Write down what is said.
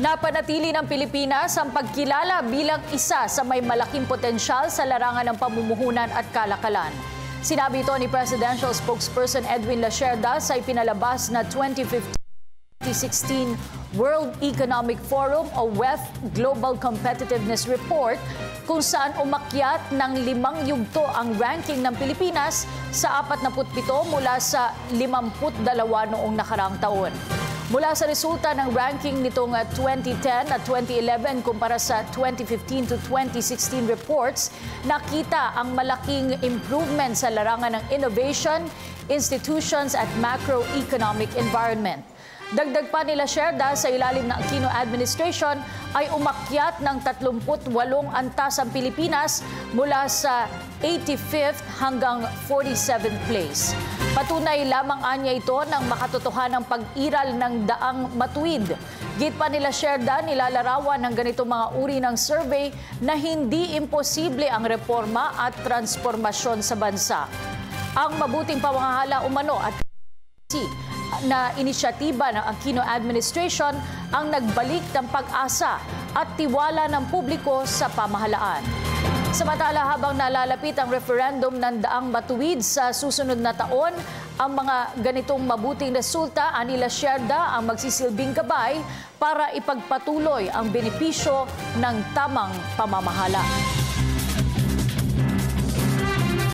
Napanatili ng Pilipinas ang pagkilala bilang isa sa may malaking potensyal sa larangan ng pamumuhunan at kalakalan. Sinabi ito ni Presidential Spokesperson Edwin Lacerda sa ipinalabas na 2015-2016 World Economic Forum o WEF Global Competitiveness Report, kung saan umakyat ng 5 yugto ang ranking ng Pilipinas sa 47 mula sa 52 noong nakaraang taon. Mula sa resulta ng ranking nitong 2010 at 2011 kumpara sa 2015 to 2016 reports, nakita ang malaking improvement sa larangan ng innovation, institutions at macroeconomic environment. Dagdag pa nila Lacerda, sa ilalim ng Aquino administration ay umakyat ng 38 antas ang Pilipinas mula sa 85th hanggang 47th place. Patunay lamang anya ito ng makatotohanang pag-iral ng daang matuwid. Git pa nila Lacerda, nilalarawan ng ganitong mga uri ng survey na hindi imposible ang reforma at transformasyon sa bansa. Ang mabuting pamamahala umano at na inisyatiba ng Aquino administration ang nagbalik ng pag-asa at tiwala ng publiko sa pamahalaan. Samantala, habang nalalapit ang referendum ng daang matuwid sa susunod na taon, ang mga ganitong mabuting resulta, ani Lacerda, ang magsisilbing gabay para ipagpatuloy ang benepisyo ng tamang pamamahala.